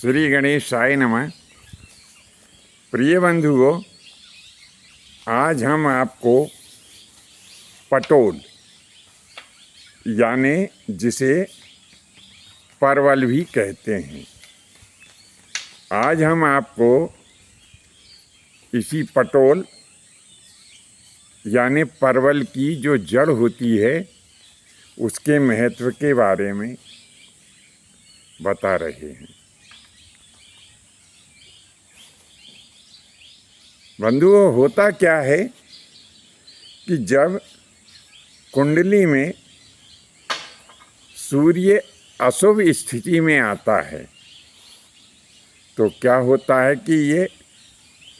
श्री गणेशाय नमः। प्रिय बंधुओं, आज हम आपको पटोल यानी जिसे परवल भी कहते हैं, आज हम आपको इसी पटोल यानी परवल की जो जड़ होती है उसके महत्व के बारे में बता रहे हैं। बंधुओं, होता क्या है कि जब कुंडली में सूर्य अशुभ स्थिति में आता है तो क्या होता है कि ये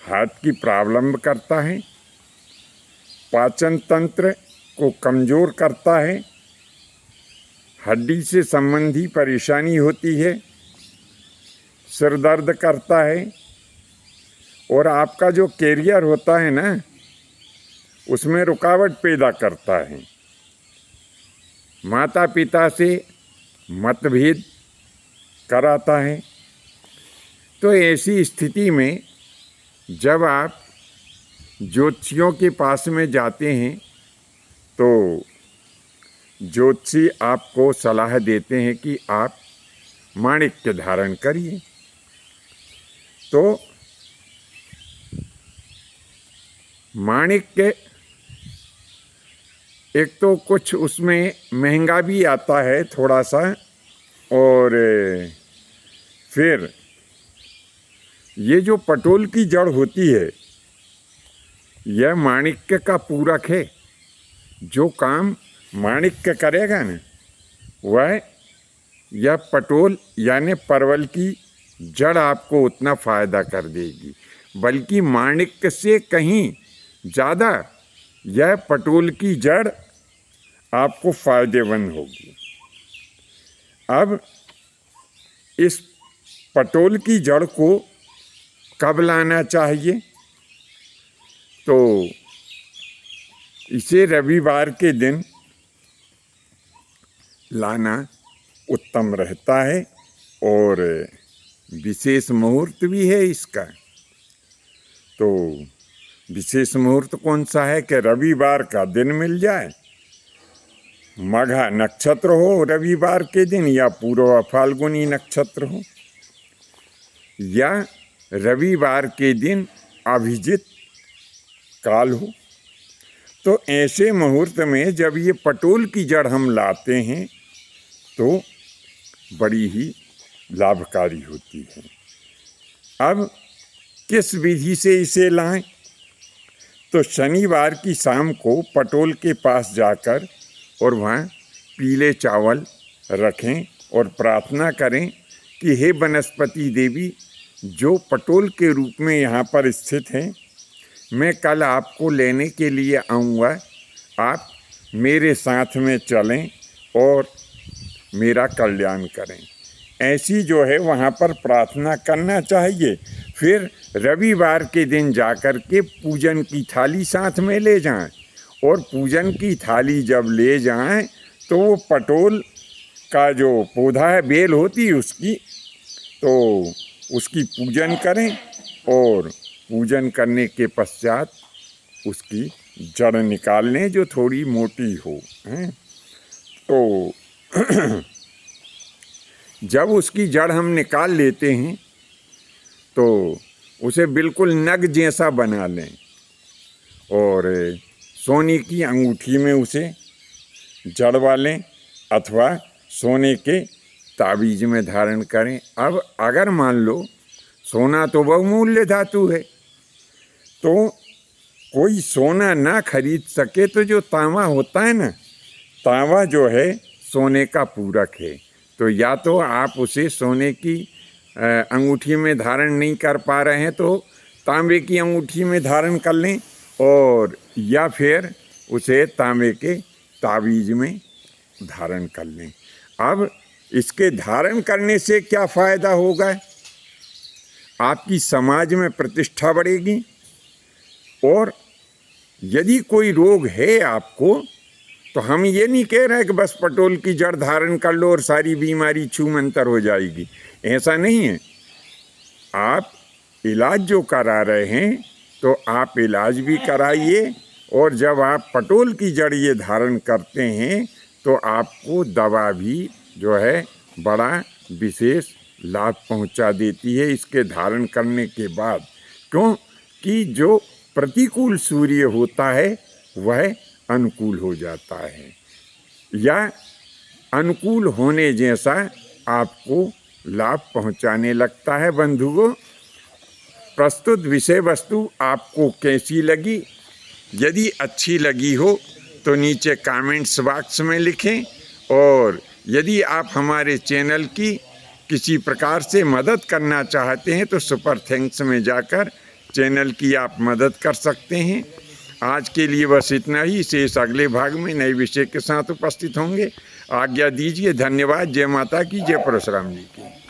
हार्ट की प्रॉब्लम करता है, पाचन तंत्र को कमज़ोर करता है, हड्डी से संबंधी परेशानी होती है, सिर दर्द करता है और आपका जो कैरियर होता है ना उसमें रुकावट पैदा करता है। माता पिता से मतभेद कराता है। तो ऐसी स्थिति में जब आप ज्योतिषियों के पास में जाते हैं तो ज्योतिषी आपको सलाह देते हैं कि आप माणिक्य धारण करिए। तो माणिक्य एक तो कुछ उसमें महंगा भी आता है थोड़ा सा, और फिर ये जो पटोल की जड़ होती है यह माणिक्य का पूरक है। जो काम माणिक्य करेगा ना वह यह पटोल यानी परवल की जड़ आपको उतना फ़ायदा कर देगी, बल्कि माणिक्य से कहीं ज़्यादा यह पटोल की जड़ आपको फ़ायदेमंद होगी। अब इस पटोल की जड़ को कब लाना चाहिए? तो इसे रविवार के दिन लाना उत्तम रहता है और विशेष मुहूर्त भी है इसका। तो विशेष मुहूर्त कौन सा है कि रविवार का दिन मिल जाए, मघा नक्षत्र हो रविवार के दिन, या पूर्व फाल्गुनी नक्षत्र हो, या रविवार के दिन अभिजित काल हो। तो ऐसे मुहूर्त में जब ये पटोल की जड़ हम लाते हैं तो बड़ी ही लाभकारी होती है। अब किस विधि से इसे लाएं? तो शनिवार की शाम को पटोल के पास जाकर और वहाँ पीले चावल रखें और प्रार्थना करें कि हे वनस्पति देवी, जो पटोल के रूप में यहाँ पर स्थित हैं, मैं कल आपको लेने के लिए आऊँगा, आप मेरे साथ में चलें और मेरा कल्याण करें। ऐसी जो है वहाँ पर प्रार्थना करना चाहिए। फिर रविवार के दिन जाकर के पूजन की थाली साथ में ले जाएं, और पूजन की थाली जब ले जाएं तो वो पटोल का जो पौधा है, बेल होती है उसकी, तो उसकी पूजन करें और पूजन करने के पश्चात उसकी जड़ निकाल लें जो थोड़ी मोटी हो हैं। तो जब उसकी जड़ हम निकाल लेते हैं तो उसे बिल्कुल नग जैसा बना लें और सोने की अंगूठी में उसे जड़वा लें अथवा सोने के ताबीज में धारण करें। अब अगर मान लो सोना तो बहुमूल्य धातु है, तो कोई सोना ना खरीद सके तो जो तांबा होता है ना, तांबा जो है सोने का पूरक है। तो या तो आप उसे सोने की अंगूठी में धारण नहीं कर पा रहे हैं तो तांबे की अंगूठी में धारण कर लें, और या फिर उसे तांबे के ताबीज में धारण कर लें। अब इसके धारण करने से क्या फ़ायदा होगा? आपकी समाज में प्रतिष्ठा बढ़ेगी, और यदि कोई रोग है आपको तो हम ये नहीं कह रहे कि बस पटोल की जड़ धारण कर लो और सारी बीमारी छूमंतर हो जाएगी, ऐसा नहीं है। आप इलाज जो करा रहे हैं तो आप इलाज भी कराइए, और जब आप पटोल की जड़ ये धारण करते हैं तो आपको दवा भी जो है बड़ा विशेष लाभ पहुंचा देती है इसके धारण करने के बाद। क्यों कि जो प्रतिकूल सूर्य होता है वह अनुकूल हो जाता है, या अनुकूल होने जैसा आपको लाभ पहुंचाने लगता है। बंधुओं, प्रस्तुत विषय वस्तु आपको कैसी लगी? यदि अच्छी लगी हो तो नीचे कमेंट्स बॉक्स में लिखें, और यदि आप हमारे चैनल की किसी प्रकार से मदद करना चाहते हैं तो सुपर थैंक्स में जाकर चैनल की आप मदद कर सकते हैं। आज के लिए बस इतना ही। शेष अगले भाग में नए विषय के साथ उपस्थित होंगे। आज्ञा दीजिए। धन्यवाद। जय माता की, जय परशुराम जी की।